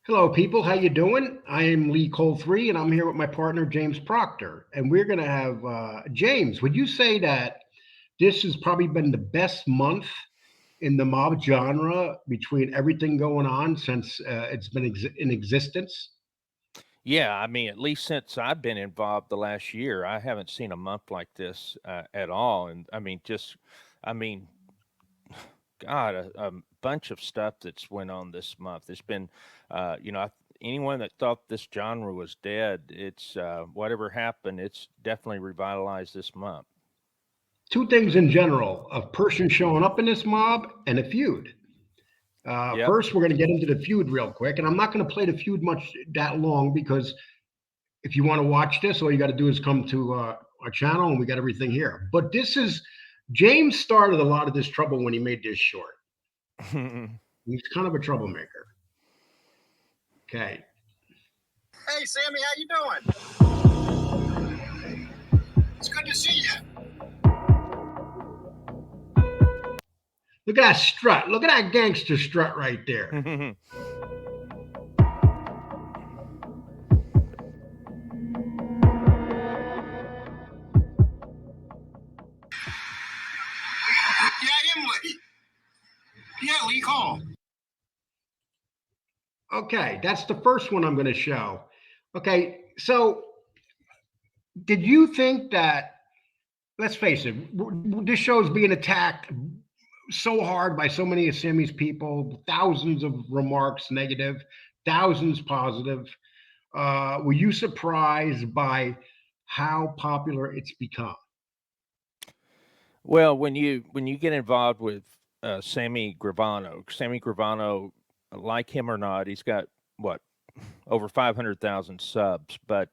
Hello, people. How you doing? I am Lee Cole Three, and I'm here with my partner James Proctor, and we're going to have James. Would you say that this has probably been the best month in the mob genre between everything going on since it's been in existence? Yeah, I mean, at least since I've been involved the last year, I haven't seen a month like this at all. And I mean, I mean, God, a bunch of stuff that's went on this month. It's been, anyone that thought this genre was dead, it's whatever happened, it's definitely revitalized this month. Two things in general: a person showing up in this mob and a feud. Yep. First, we're going to get into the feud real quick, and I'm not going to play the feud much that long because if you want to watch this, all you got to do is come to our channel, and we got everything here. But this is James started a lot of this trouble when he made this short. He's kind of a troublemaker. Okay. Hey, Sammy, how you doing? It's good to see you. Look at that strut. Look at that gangster strut right there. Yeah, I am Lee. Yeah, Lee Cole. Okay, that's the first one I'm going to show. Okay, so did you think that, let's face it, this show is being attacked so hard by so many of Sammy's people, thousands of remarks negative, thousands positive. Were you surprised by how popular it's become? Well, when you get involved with Sammy Gravano, like him or not, he's got what over 500,000 subs. But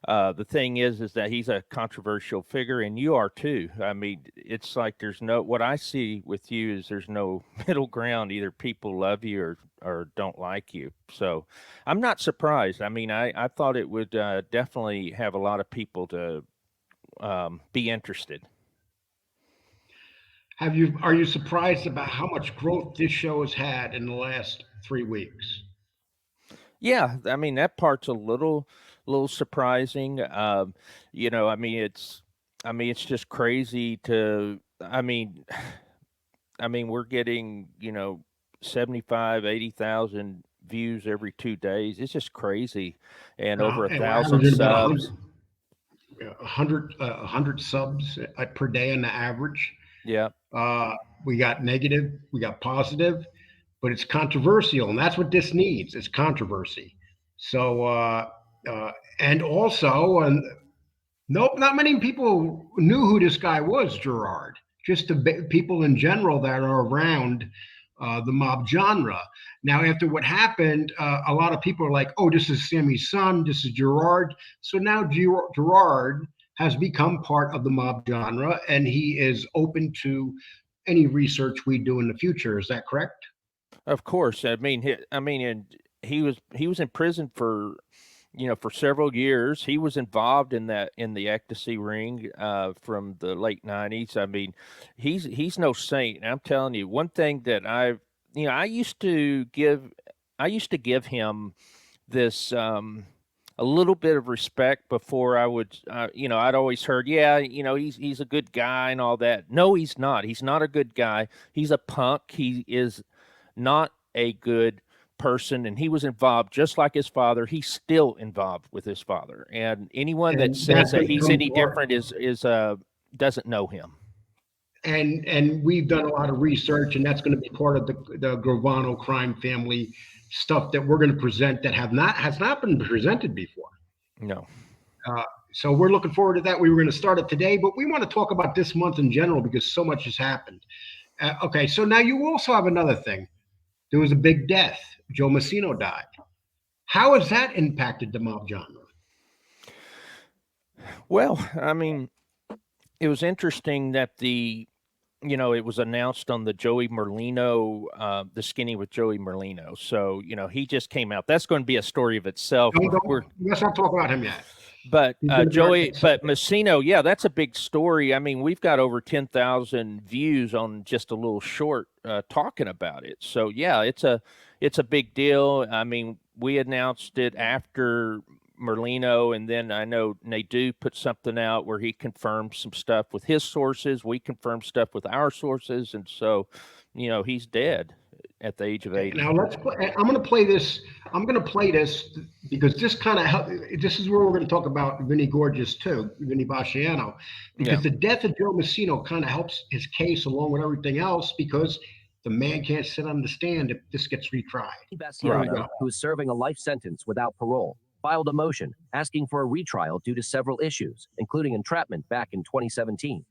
the thing is that he's a controversial figure, and you are too. I mean, it's like there's no what I see with you is there's no middle ground. Either people love you or don't like you. So I'm not surprised. I mean, I thought it would definitely have a lot of people to be interested. Are you surprised about how much growth this show has had in the last 3 weeks? Yeah, I mean that part's a little surprising. I mean it's just crazy to. I mean we're getting 75, 80,000 views every 2 days. It's just crazy, and over a And we're thousand averaging about subs. 100 subs per day on the average. Yeah. Uh, we got negative, we got positive, but it's controversial, and that's what this needs. It's controversy. So, and also, nope, not many people knew who this guy was, Gerard. Just the people in general that are around the mob genre. Now, after what happened, a lot of people are like, "Oh, this is Sammy's son. This is Gerard." So now Gerard has become part of the mob genre, and he is open to any research we do in the future. Is that correct? Of course. And he was in prison for for several years. He was involved in the ecstasy ring from the late 90s. I mean, he's no saint. And I'm telling you, one thing that I used to give him this a little bit of respect before I would I'd always heard, yeah, he's a good guy and all that. No, he's not. He's not a good guy. He's a punk. He is not a good person, and he was involved just like his father. He's still involved with his father, and anyone that And says that's that he's become any part. different is doesn't know him. And we've done a lot of research, and that's going to be part of the Gravano crime family stuff that we're going to present that has not been presented before. No. Uh, so we're looking forward to that. We were going to start it today, but we want to talk about this month in general because so much has happened. Okay, so now you also have another thing. There was a big death. Joe Messino died. How has that impacted the mob genre? Well, I mean, it was interesting that it was announced on the Joey Merlino, the skinny with Joey Merlino. So he just came out. That's going to be a story of itself. We're Let's not talk about him yet. But He's going to be our Joey, next but subject. Messino, yeah, that's a big story. I mean, we've got over 10,000 views on just a little short talking about it. So yeah, it's a big deal. I mean, we announced it after Merlino, and then I know Nadeau put something out where he confirmed some stuff with his sources. We confirmed stuff with our sources, and so, he's dead at the age of 80. Now let's play. I'm going to play this. I'm going to play this because this kind of this is where we're going to talk about Vinny Gorgeous too, Vinny Basciano, because the death of Joe Messino kind of helps his case along with everything else because the man can't sit on the stand if this gets retried. Basciano, who is serving a life sentence without parole, filed a motion asking for a retrial due to several issues, including entrapment back in 2017.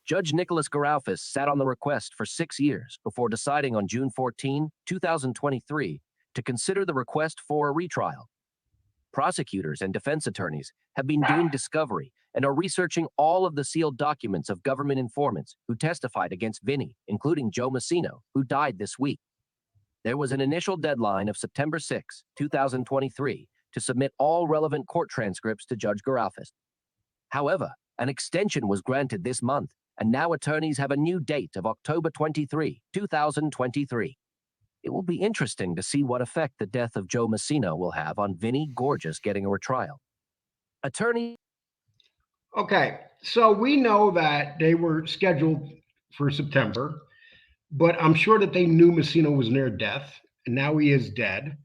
Judge Nicholas Garaufis sat on the request for 6 years before deciding on June 14, 2023, to consider the request for a retrial. Prosecutors and defense attorneys have been doing discovery and are researching all of the sealed documents of government informants who testified against Vinny, including Joe Messino, who died this week. There was an initial deadline of September 6, 2023, to submit all relevant court transcripts to Judge Garaufis. However, an extension was granted this month, and now attorneys have a new date of October 23, 2023. It will be interesting to see what effect the death of Joe Messino will have on Vinny Gorgeous getting a retrial. Okay, so we know that they were scheduled for September, but I'm sure that they knew Messino was near death, and now he is dead.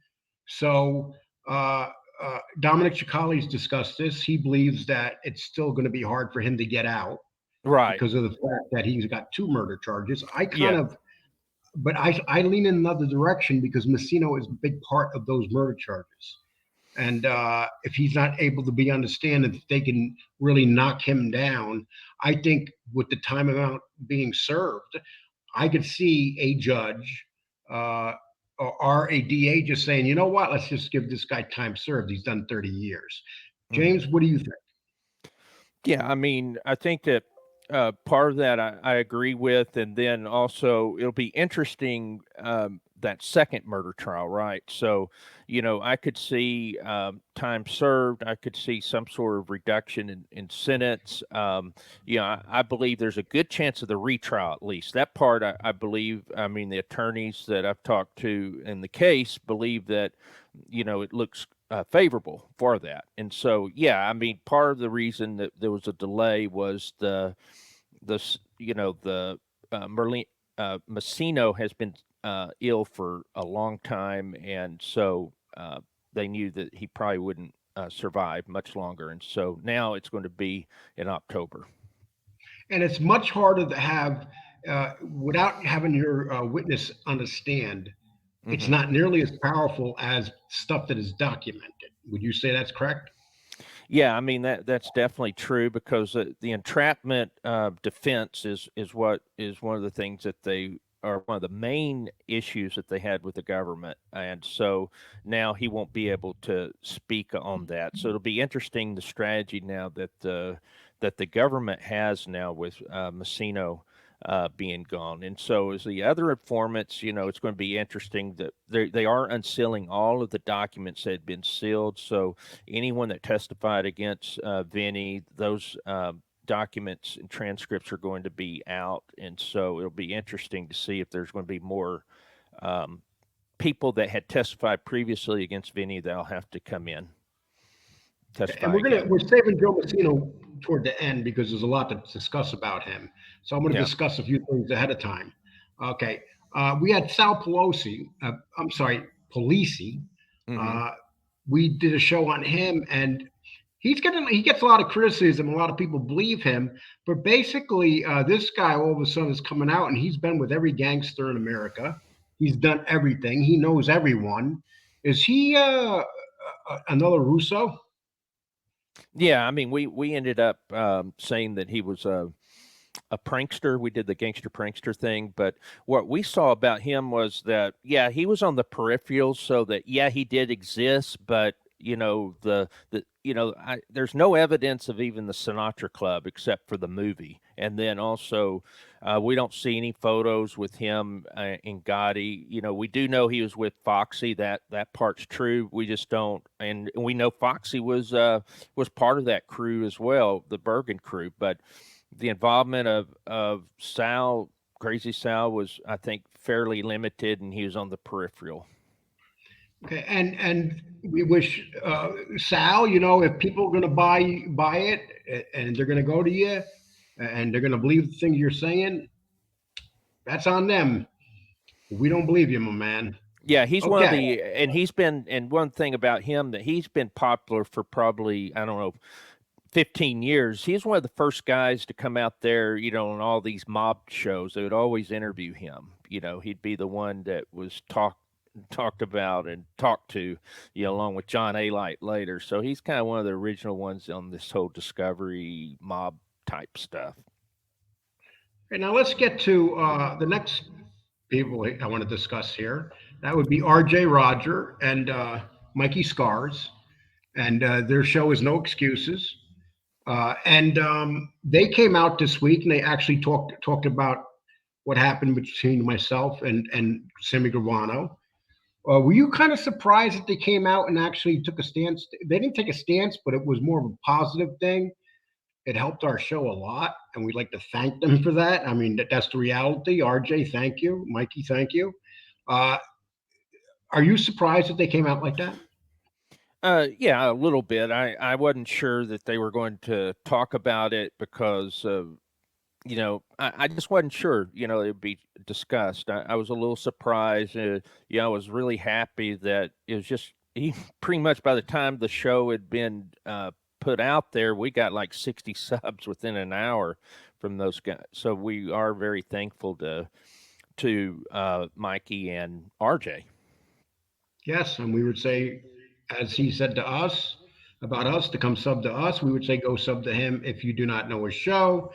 So Dominic Cicali's discussed this. He believes that it's still going to be hard for him to get out. Right. Because of the fact that he's got 2 murder charges. But I lean in another direction because Messino is a big part of those murder charges. And if he's not able to be on the stand, if they can really knock him down, I think with the time amount being served, I could see a judge or a DA just saying, you know what, let's just give this guy time served. He's done 30 years. James, what do you think? Yeah, I mean, I think that part of that I agree with, and then also it'll be interesting that second murder trial, right? So, I could see time served. I could see some sort of reduction in sentence. I believe there's a good chance of the retrial at least. That part I believe. I mean, the attorneys that I've talked to in the case believe that, it looks favorable for that. And so, yeah, I mean, part of the reason that there was a delay was Messino has been ill for a long time, and so they knew that he probably wouldn't survive much longer, and so now it's going to be in October. And it's much harder to have without having your witness on the stand. It's not nearly as powerful as stuff that is documented. Would you say that's correct? Yeah, I mean that's definitely true because the entrapment defense is what is one of the things that they are one of the main issues that they had with the government, and so now he won't be able to speak on that. So it'll be interesting the strategy now that the government has now with Messino being gone. And so as the other informants, it's going to be interesting that they are unsealing all of the documents that had been sealed. So anyone that testified against Vinny, those documents and transcripts are going to be out. And so it'll be interesting to see if there's going to be more people that had testified previously against Vinny that'll have to come in. And we're saving Joe Messino toward the end because there's a lot to discuss about him. So I'm going to discuss a few things ahead of time. Okay. We had Sal Polisi. We did a show on him, and he gets a lot of criticism. A lot of people believe him, but basically, this guy all of a sudden is coming out, and he's been with every gangster in America. He's done everything. He knows everyone. Is he another Russo? Yeah, I mean, we ended up saying that he was a prankster. We did the gangster prankster thing, but what we saw about him was that, yeah, he was on the peripheral, so that, yeah, he did exist, but there's no evidence of even the Sinatra Club except for the movie. And then also, we don't see any photos with him and Gotti. We do know he was with Foxy. That part's true. We just don't, and we know Foxy was part of that crew as well, the Bergen crew. But the involvement of Sal, Crazy Sal, was, I think, fairly limited, and he was on the peripheral. Okay, and we wish Sal, if people are going to buy it and they're going to go to you and they're going to believe the things you're saying, that's on them. We don't believe you, my man. Yeah, he's one of Okay. the, and he's been, and one thing about him that he's been popular for probably, I don't know, 15 years. He's one of the first guys to come out there, on all these mob shows. They would always interview him. He'd be the one that was talked about and talked to, along with John A. Light later. So he's kind of one of the original ones on this whole discovery mob type stuff. Okay, now let's get to the next people I want to discuss here. That would be R.J. Roger and Mikey Scars, and their show is No Excuses. And they came out this week, and they actually talked about what happened between myself and Sammy Gravano. Were you kind of surprised that they came out and actually took a stance? They didn't take a stance, but it was more of a positive thing. It helped our show a lot, and we'd like to thank them for that. I mean, that's the reality. RJ, thank you. Mikey, thank you. Uh, are you surprised that they came out like that? Yeah, a little bit. I wasn't sure that they were going to talk about it because I just wasn't sure, it would be discussed. I was a little surprised. I was really happy that it was just pretty much by the time the show had been put out there, we got like 60 subs within an hour from those guys. So we are very thankful to Mikey and RJ. Yes, and we would say, as he said to us about us to come sub to us, we would say go sub to him if you do not know his show.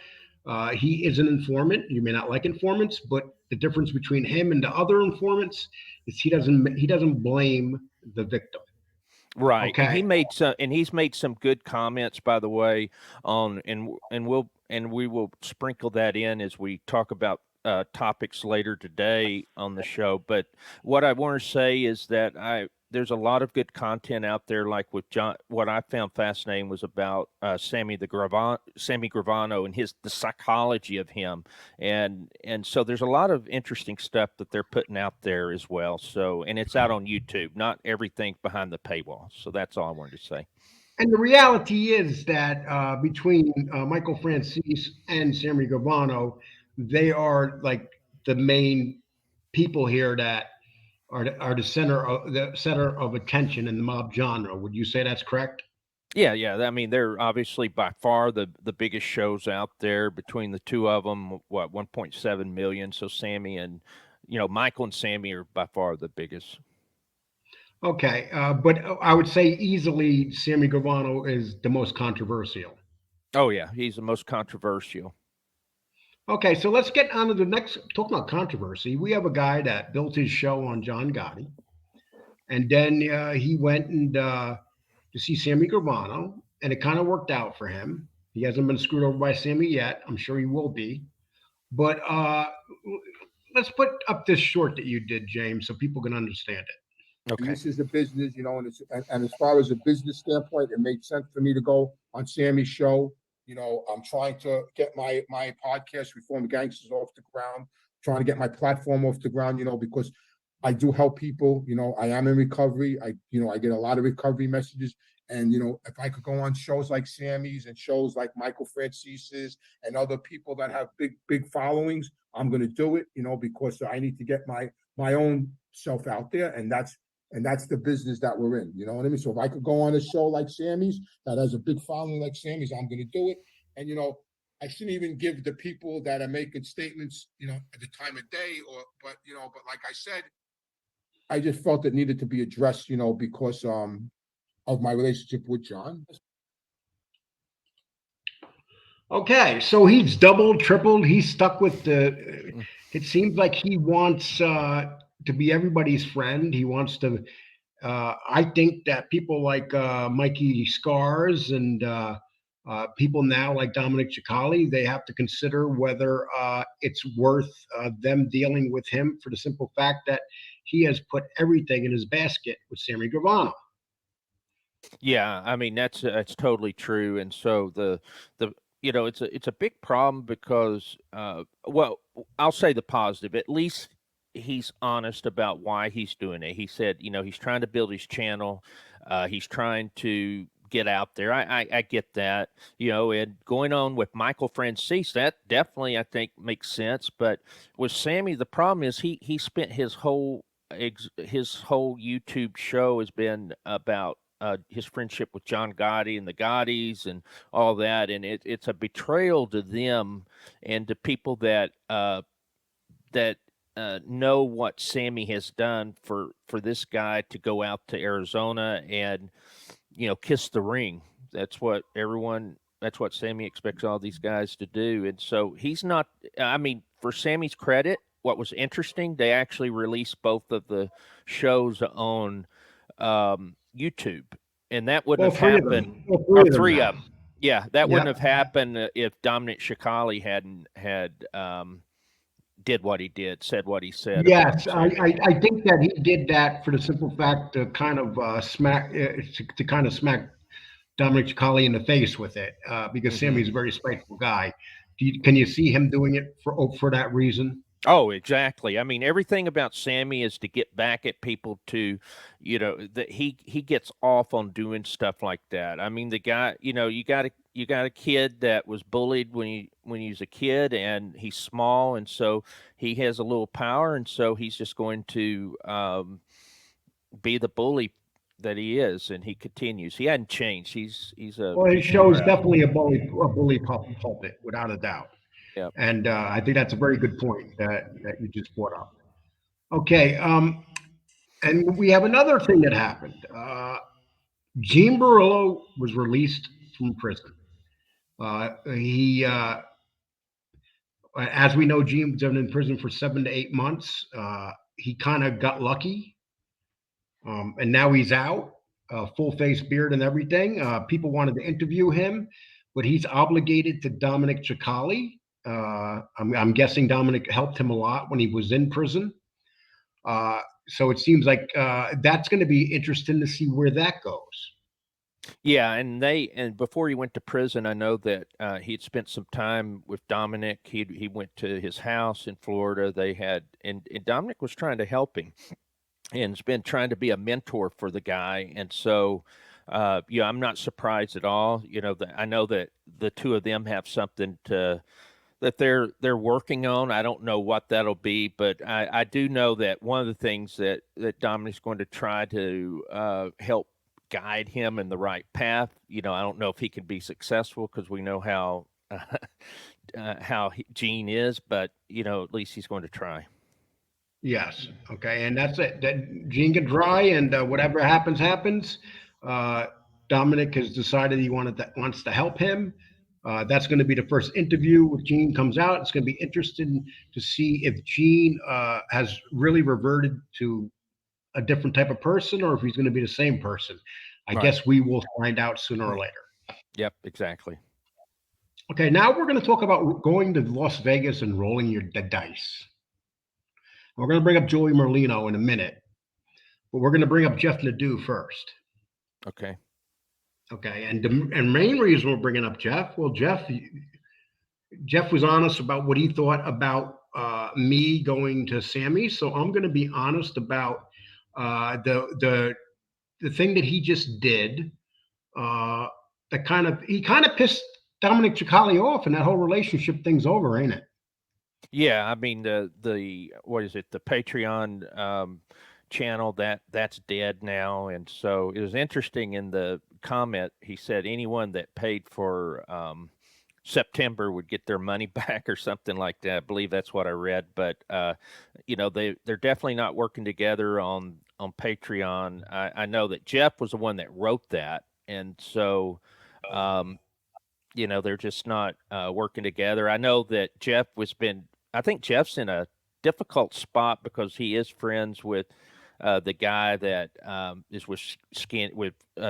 He is an informant. You may not like informants, but the difference between him and the other informants is he doesn't blame the victim. Right, and Okay. he's made some good comments, by the way, on and we will sprinkle that in as we talk about topics later today on the show. But what I want to say is that there's a lot of good content out there. Like with John, what I found fascinating was about Sammy Gravano and the psychology of him, and so there's a lot of interesting stuff that they're putting out there as well. So, and it's out on YouTube, not everything behind the paywall. So that's all I wanted to say. And the reality is that between Michael Francis and Sammy Gravano, they are like the main people here that are the center of attention in the mob genre. Would you say that's correct? Yeah, yeah. I mean, they're obviously by far the biggest shows out there between the two of them. What 1.7 million. So Sammy and Michael and Sammy are by far the biggest. Okay, but I would say easily Sammy Gravano is the most controversial. Oh yeah, he's the most controversial. Okay, so let's get on to the next. Talking about controversy, we have a guy that built his show on John Gotti, and then he went and to see Sammy Gravano, and it kind of worked out for him. He hasn't been screwed over by Sammy yet. I'm sure he will be. But let's put up this short that you did, James, so people can understand it. And Okay. this is a business, and as far as a business standpoint, it made sense for me to go on Sammy's show. I'm trying to get my podcast, Reform Gangsters, off the ground, trying to get my platform off the ground, because I do help people. I am in recovery. I get a lot of recovery messages. And, if I could go on shows like Sammy's and shows like Michael Francis's and other people that have big followings, I'm going to do it, because I need to get my own self out there. And that's the business that we're in. You know what I mean? So if I could go on a show like Sammy's that has a big following like Sammy's, I'm going to do it. And, I shouldn't even give the people that are making statements, at the time of day but like I said, I just felt it needed to be addressed, because of my relationship with John. Okay, so he's doubled, tripled. He's stuck with the. It seems like he wants to be everybody's friend. He wants to. I think that people like Mikey Scars and people now like Dominic Cicali, they have to consider whether it's worth them dealing with him for the simple fact that he has put everything in his basket with Sammy Gravano. Yeah, I mean that's totally true. And so the it's a big problem because well, I'll say the positive. At least he's honest about why he's doing it. He said, he's trying to build his channel. He's trying to get out there. I get that, and going on with Michael Francis, that definitely I think makes sense. But with Sammy, the problem is he spent his whole YouTube show has been about his friendship with John Gotti and the Gottis and all that, and it's a betrayal to them and to people that know what Sammy has done for this guy to go out to Arizona and kiss the ring. That's what Sammy expects all these guys to do, and so he's not. I mean, for Sammy's credit, what was interesting, they actually released both of the shows on YouTube, and that wouldn't have happened. Or three of them. Yeah, that wouldn't have happened if Dominic Shikali hadn't did what he did, said what he said. Yes, I think that he did that for the simple fact to kind of smack Dominic Shikali in the face with it, because Sammy's a very spiteful guy. Can you see him doing it for that reason? Oh, exactly. I mean, everything about Sammy is to get back at people that he gets off on doing stuff like that. I mean, the guy, you got a kid that was bullied when he was a kid, and he's small, and so he has a little power, and so he's just going to be the bully that he is, and he continues. He hadn't changed. He's a well. His show is definitely a bully pulpit, without a doubt. Yeah, and I think that's a very good point that you just brought up. Okay, and we have another thing that happened. Gene Barillo was released from prison. He, as we know, Gene was in prison for 7 to 8 months. He kind of got lucky, and now he's out, full face beard and everything. People wanted to interview him, but he's obligated to Dominic Shikali. I'm guessing Dominic helped him a lot when he was in prison. So it seems like that's going to be interesting to see where that goes. Yeah, and before he went to prison, I know that he'd spent some time with Dominic. He went to his house in Florida. They had and Dominic was trying to help him, and has been trying to be a mentor for the guy. And so, I'm not surprised at all. I know that the two of them have something that they're working on. I don't know what that'll be, but I do know that one of the things that Dominic's going to try to help guide him in the right path. I don't know if he can be successful because we know how Gene is, but at least he's going to try. Yes. Okay. And that's it. That Gene can try, and whatever happens. Dominic has decided he wants to help him. That's going to be the first interview with Gene comes out. It's going to be interesting to see if Gene has really reverted to a different type of person, or if he's going to be the same person. I guess we will find out sooner or later. Yep, exactly. Okay, now we're going to talk about going to Las Vegas and rolling the dice. We're going to bring up Joey Merlino in a minute, but we're going to bring up Jeff Nadeau first. Okay. Okay, and the main reason we're bringing up Jeff, well, Jeff was honest about what he thought about me going to Sammy, so I'm going to be honest about the thing that he just did. He kind of pissed Dominic Shikali off, and that whole relationship thing's over, ain't it? Yeah, I mean the what is it? The Patreon channel that's dead now, and so it was interesting in the comment he said anyone that paid for September would get their money back or something like that. I believe that's what I read, but they're definitely not working together on Patreon. I know that Jeff was the one that wrote that, and so they're just not working together. I know that I think Jeff's in a difficult spot because he is friends with the guy that is with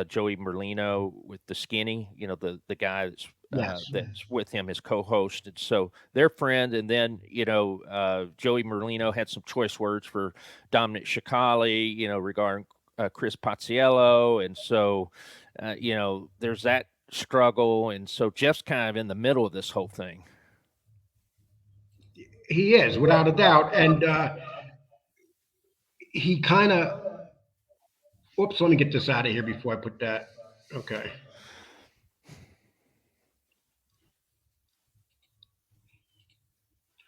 Joey Merlino with the skinny, the guy that's with him, his co-host. And so they're friends. And then, Joey Merlino had some choice words for Dominic Shikali, regarding Chris Pazziello. And so, there's that struggle. And so Jeff's kind of in the middle of this whole thing. He is, without a doubt. And he kind of. Whoops, let me get this out of here before I put that. Okay.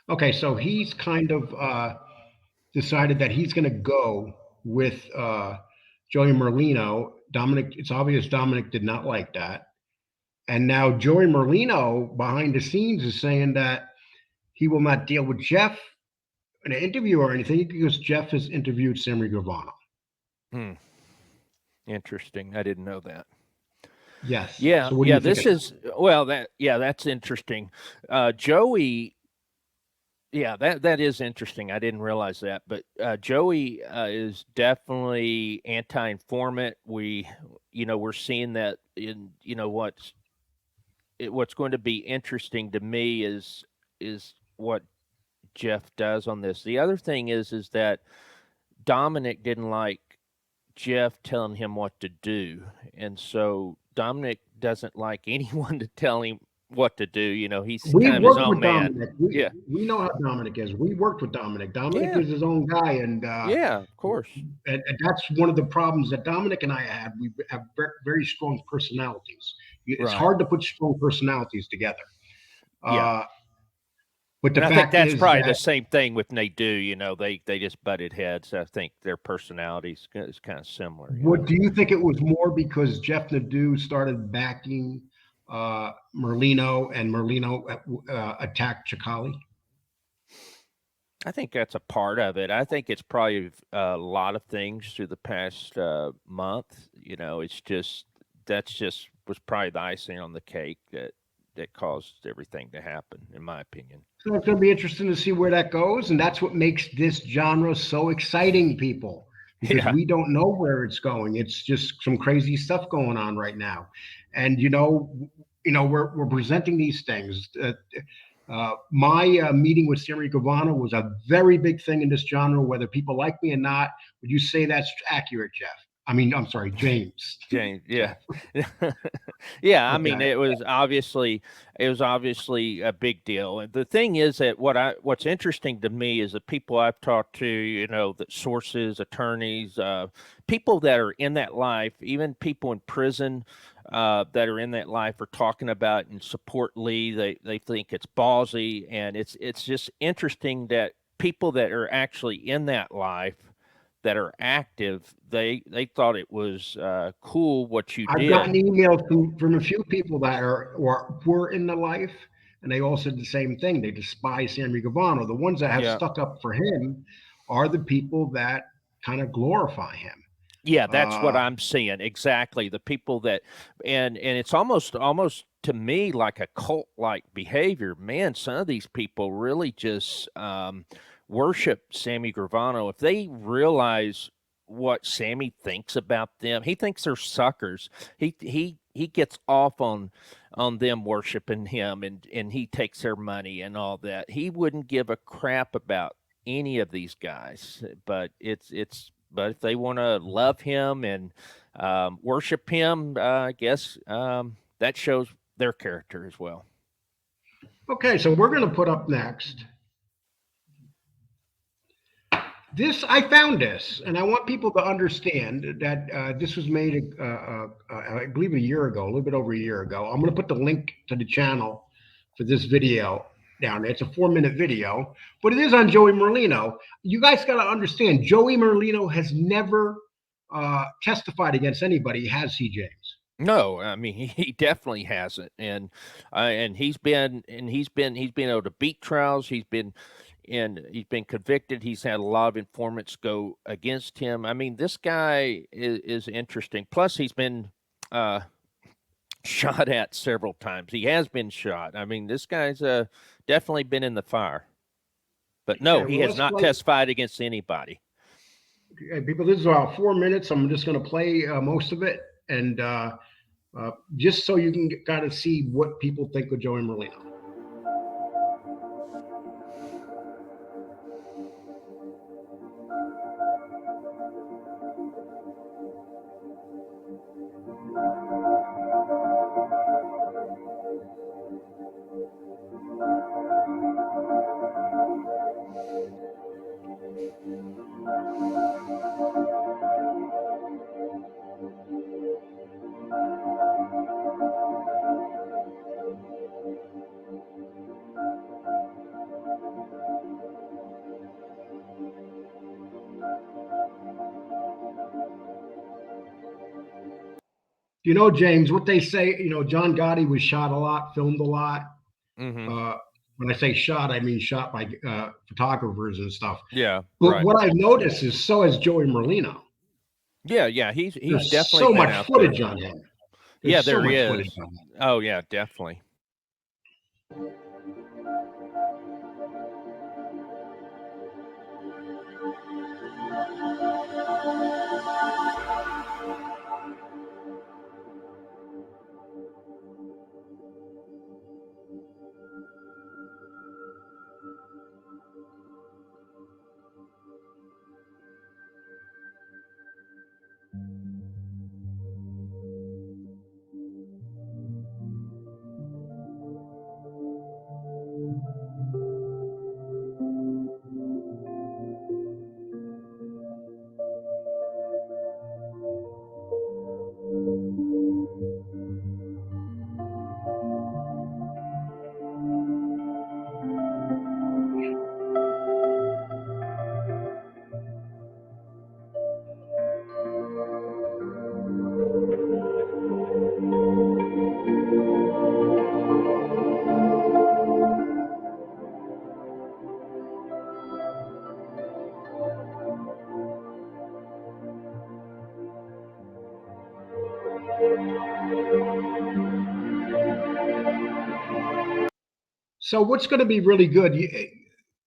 Okay, so he's kind of decided that he's going to go with Joey Merlino. Dominic, it's obvious Dominic did not like that. And now Joey Merlino behind the scenes is saying that he will not deal with Jeff in an interview or anything because Jeff has interviewed Sammy Gravano. Hmm. Interesting. I didn't know that. Yes. Yeah, So what do yeah. you think? This is well. That's interesting. Joey. Yeah, that is interesting. I didn't realize that, but Joey is definitely anti-informant. We're seeing that in what's going to be interesting to me is what Jeff does on this. The other thing is that Dominic didn't like Jeff telling him what to do, and so Dominic doesn't like anyone to tell him what to do. He's We've kind of his worked own with man. Dominic. Yeah, We know how Dominic is. We worked with Dominic. Dominic yeah, is his own guy, and yeah. Of course. and that's one of the problems that Dominic and I had. We have very strong personalities. It's Right. hard to put strong personalities together. Yeah. But the And I think fact that's is probably the that same thing with Nadeau. They just butted heads. I think their personalities is kind of similar. what do you think it was more because Jeff Nadeau started backing Merlino and Merlino attacked Chicali? I think that's a part of it. I think it's probably a lot of things through the past month. It's just was probably the icing on the cake that caused everything to happen, in my opinion. So it's going to be interesting to see where that goes, and that's what makes this genre so exciting, people, because Yeah. we don't know where it's going. It's just some crazy stuff going on right now, and we're presenting these things. My meeting with Sammy Gravano was a very big thing in this genre, whether people like me or not. Would you say that's accurate, Jeff? I'm sorry, James. James, yeah. Yeah, I mean Okay. it was obviously a big deal. And the thing is that what's interesting to me is the people I've talked to, the sources, attorneys, people that are in that life, even people in prison that are in that life are talking about and support Lee. They think it's ballsy, and it's just interesting that people that are actually in that life that are active, they thought it was cool what you I've did. gotten emails from a few people that were in the life, and they all said the same thing. They despise Sammy Gravano. The ones that have Yeah, stuck up for him are the people that kind of glorify him. yeah, that's what Uh, I'm seeing exactly. The people that, and it's almost to me like a cult like behavior. Man, some of these people really just worship Sammy Gravano. If they realize what Sammy thinks about them, he thinks they're suckers. He gets off on them worshiping him, and he takes their money and all that. He wouldn't give a crap about any of these guys, but but if they want to love him and worship him, I guess that shows their character as well. okay, so we're going to put up next. I found this, and I want people to understand that this was made, I believe, a year ago, a little bit over a year ago. I'm going to put the link to the channel for this video down there. It's a 4-minute video, but it is on Joey Merlino. You guys got to understand, Joey Merlino has never testified against anybody, has he, James? No, I mean he definitely hasn't, and he's been able to beat trials. He's been convicted. He's had a lot of informants go against him. I mean, this guy is interesting. Plus, he's been shot at several times. He has been shot. I mean, this guy's definitely been in the fire. But no, Okay, he well, has not testified against anybody. people, this is about 4 minutes. I'm just going to play most of it, and just so you can kind of see what people think of Joey Merlino. You know, James, what they say, John Gotti was shot a lot, filmed a lot. Mm-hmm. When I say shot, I mean shot by photographers and stuff. Yeah, But right. what I've noticed is so has Joey Merlino. Yeah. He's There's definitely so been much out footage there. on him. Yeah, There's so there much is. footage on him. Oh, yeah, definitely. So what's going to be really good,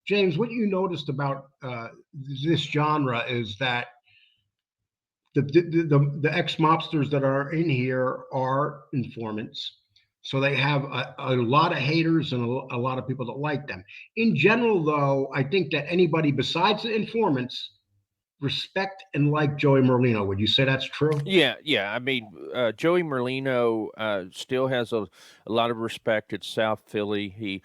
James? What you noticed about this genre is that the ex mobsters that are in here are informants. So they have a lot of haters and a lot of people that like them. In general, though, I think that anybody besides the informants respect and like Joey Merlino. Would you say that's true? Yeah. I mean, Joey Merlino still has a lot of respect at South Philly. He,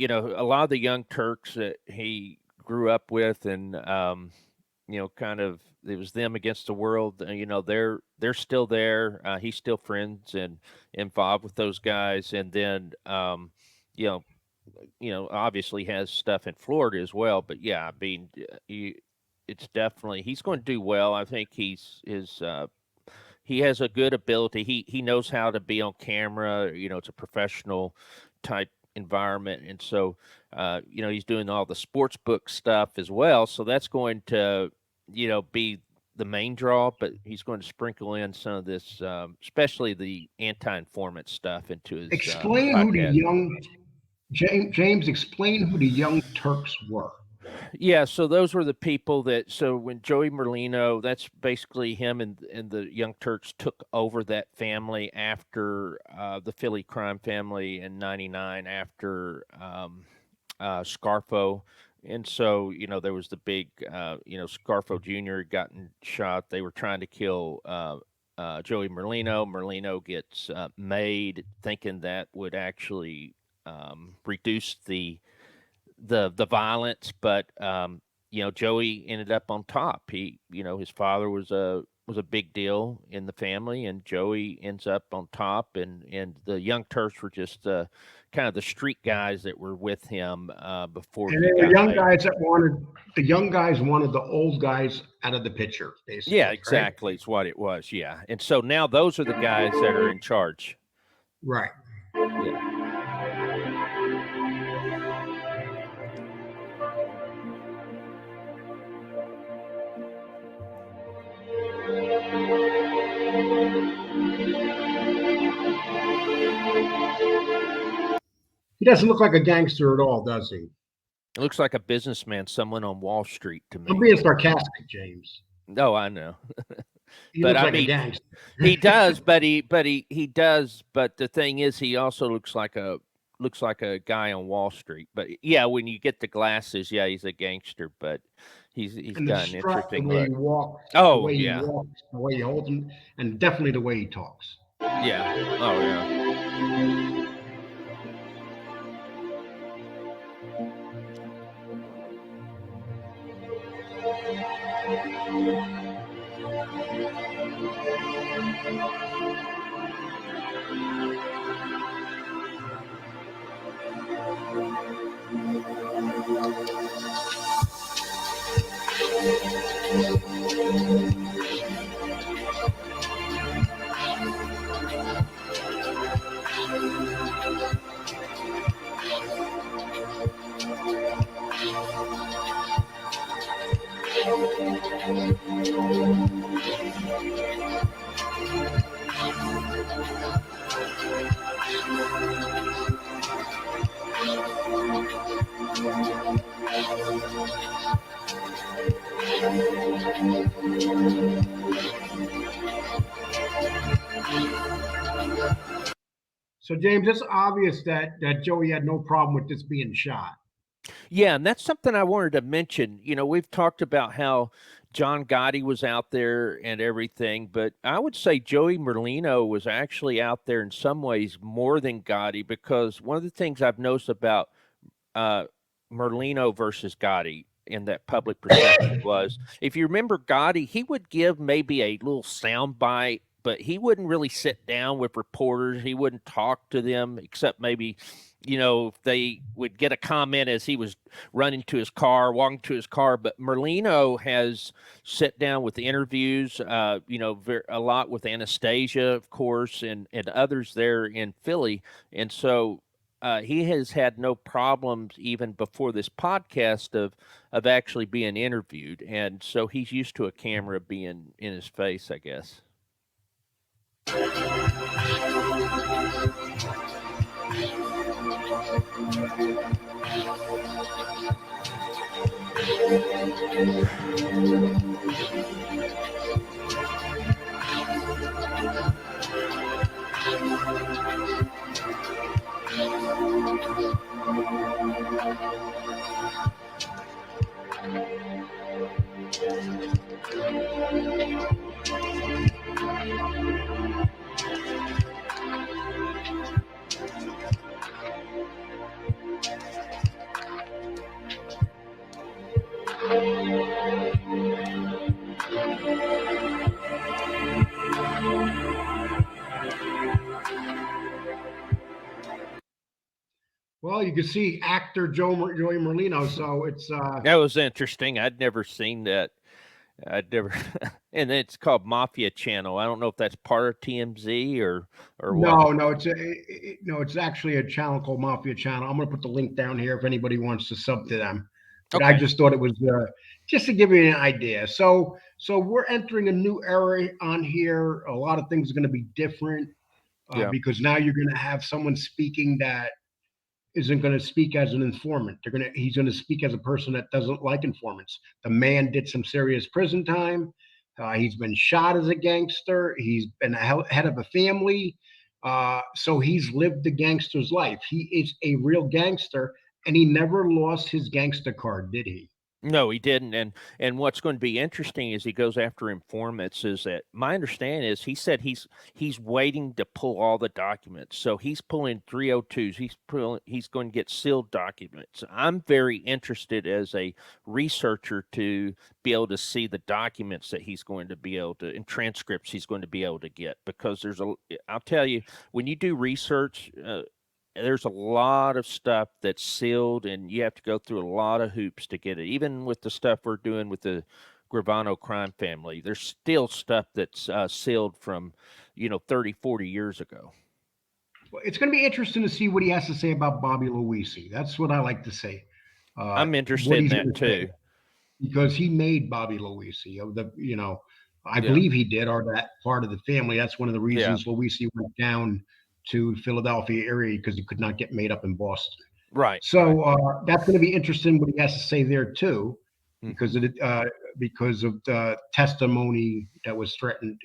a lot of the Young Turks that he grew up with, and kind of it was them against the world. They're still there. He's still friends and involved with those guys, and then you know, obviously has stuff in Florida as well. But yeah, I mean, it's definitely he's going to do well. I think he has a good ability. He knows how to be on camera. It's a professional type environment, and so he's doing all the sports book stuff as well. So that's going to be the main draw, but he's going to sprinkle in some of this, especially the anti-informant stuff into his Explain who the podcast. young James. Explain who the Young Turks were. Yeah, so those were the people that. So when Joey Merlino, that's basically him and the Young Turks took over that family after the Philly crime family in '99 after Scarfo. And so, there was the big, Scarfo Jr. had gotten shot. They were trying to kill Joey Merlino. Merlino gets made, thinking that would actually reduce the violence, but Joey ended up on top. His father was a big deal in the family, and Joey ends up on top, and the Young Turks were just kind of the street guys that were with him before And he then got the young made. guys wanted the old guys out of the picture, basically. Yeah, exactly. It's what it was. Yeah, and so now those are the guys that are in charge. Right. Yeah. He doesn't look like a gangster at all, does he? It looks like a businessman, someone on Wall Street to me. I'm being sarcastic, James. No, I know. He But looks I like a mean, gangster. he does, but he does. But the thing is, he also looks like a guy on Wall Street. But yeah, when you get the glasses, yeah, he's a gangster. But he's And got the an strut, the interesting way look. he walks, Oh yeah, the way he holds him, and definitely the way he talks. yeah. Oh yeah. So James, it's obvious that Joey had no problem with this being shot. Yeah, and that's something I wanted to mention. We've talked about how John Gotti was out there and everything, but I would say Joey Merlino was actually out there in some ways more than Gotti, because one of the things I've noticed about uh, Merlino versus Gotti in that public perception was, if you remember Gotti, he would give maybe a little sound bite, but he wouldn't really sit down with reporters. He wouldn't talk to them, except maybe, if they would get a comment as he was running to his car, walking to his car. But Merlino has sit down with the interviews, a lot with Anastasia, of course, and others there in Philly. And so he has had no problems even before this podcast of actually being interviewed, and so he's used to a camera being in his face, I guess. Well, you can see actor Joey Merlino, so it's That was interesting. I'd never seen that. I'd never, and it's called Mafia Channel. I don't know if that's part of TMZ or what. no, it's actually a channel called Mafia Channel. I'm going to put the link down here if anybody wants to sub to them. But I just thought it was just to give you an idea. So we're entering a new era on here. A lot of things are going to be different because now you're going to have someone speaking that isn't going to speak as an informant. He's going to speak as a person that doesn't like informants. The man did some serious prison time. He's been shot as a gangster. He's been head of a family. So he's lived the gangster's life. He is a real gangster, and he never lost his gangster card, did he? No, he didn't. And what's going to be interesting is he goes after informants. Is that my understanding is he said he's waiting to pull all the documents. So he's pulling 302s. He's going to get sealed documents. I'm very interested as a researcher to be able to see the documents that he's going to be able to, and transcripts he's going to be able to get, because I'll tell you, when you do research, there's a lot of stuff that's sealed, and you have to go through a lot of hoops to get it. Even with the stuff we're doing with the Gravano crime family, there's still stuff that's sealed from, 30, 40 years ago. Well, it's going to be interesting to see what he has to say about Bobby Luisi. That's what I like to say. I'm interested in that too. Because he made Bobby Luisi. I believe he did, or that part of the family. That's one of the reasons Luisi went down to Philadelphia area, because he could not get made up in Boston. Right. So that's going to be interesting what he has to say there too, because of the testimony that was threatened.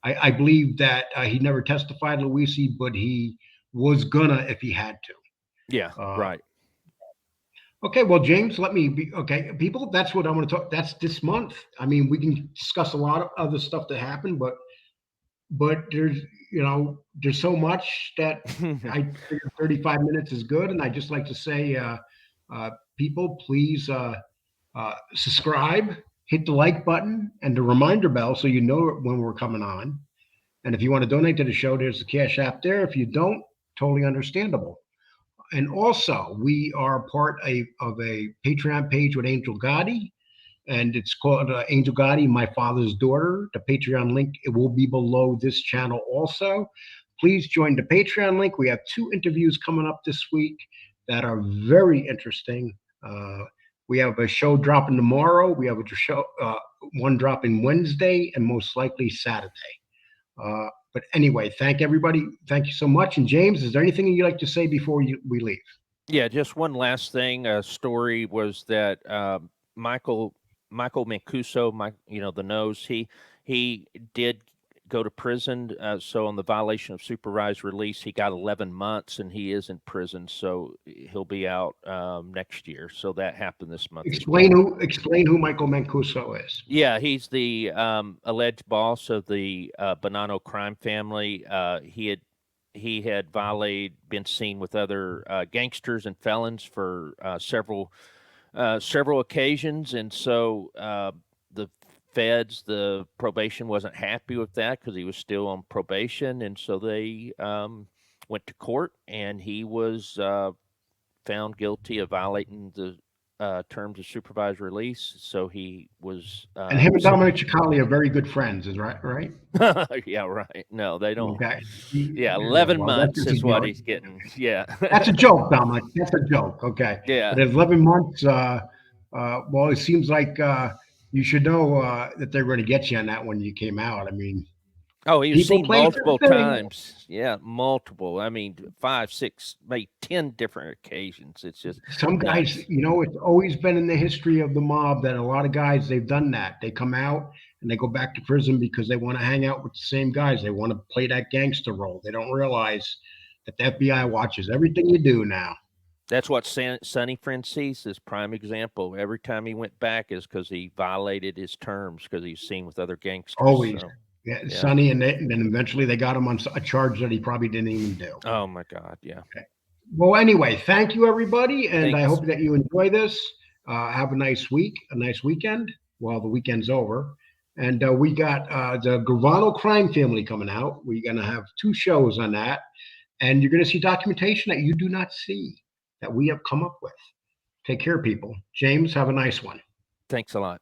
I believe that he never testified, Luisi, but he was gonna if he had to. Yeah. Right. Okay, well, James, people. That's what I want to talk. That's this month. I mean, we can discuss a lot of other stuff that happened, but there's so much that I figure 35 minutes is good. And I just like to say, people, please subscribe, hit the like button and the reminder bell so you know when we're coming on. And if you want to donate to the show, there's the Cash App there. If you don't, totally understandable. And also, we are part of a Patreon page with Angel Gotti. And it's called Angel Gotti, My Father's Daughter. The Patreon link, it will be below this channel also. Please join the Patreon link. We have 2 interviews coming up this week that are very interesting. We have a show dropping tomorrow. We have a show, one dropping Wednesday, and most likely Saturday. But anyway, thank everybody. Thank you so much. And James, is there anything you'd like to say before we leave? Yeah, just one last thing. A story was that Michael Mancuso, the nose, he did go to prison. So on the violation of supervised release, he got 11 months, and he is in prison. So he'll be out next year. So that happened this month. Explain who Michael Mancuso is. Yeah, he's the alleged boss of the Bonanno crime family. He had been seen with other gangsters and felons for several occasions, and so the feds, the probation wasn't happy with that because he was still on probation, and so they went to court, and he was found guilty of violating the terms of supervised release. So he was. And him and Dominic Cicali are very good friends, is right? Yeah, right. No, they don't. Okay. Yeah, 11 months is what he's getting. Yeah. That's a joke, Dominic. That's a joke. Okay. Yeah. But 11 months, well, it seems like you should know that they're going to get you on that when you came out. I mean, oh, he was seen multiple thing. times. Yeah, multiple. I mean, 5, 6, maybe 10 different occasions. It's just some guys, it's always been in the history of the mob that a lot of guys, they've done that. They come out and they go back to prison because they want to hang out with the same guys. They want to play that gangster role. They don't realize that the FBI watches everything you do now. That's what Sonny Francis is prime example. Every time he went back is because he violated his terms because he's seen with other gangsters. Always. So. Yeah, Sonny, and then eventually they got him on a charge that he probably didn't even do. Oh my God, yeah. Okay. Well, anyway, thank you, everybody, and Thanks. I hope that you enjoy this. Have a nice week, a nice weekend. Well, the weekend's over, and we got the Gravano crime family coming out. We're going to have 2 shows on that, and you're going to see documentation that you do not see that we have come up with. Take care, people. James, have a nice one. Thanks a lot.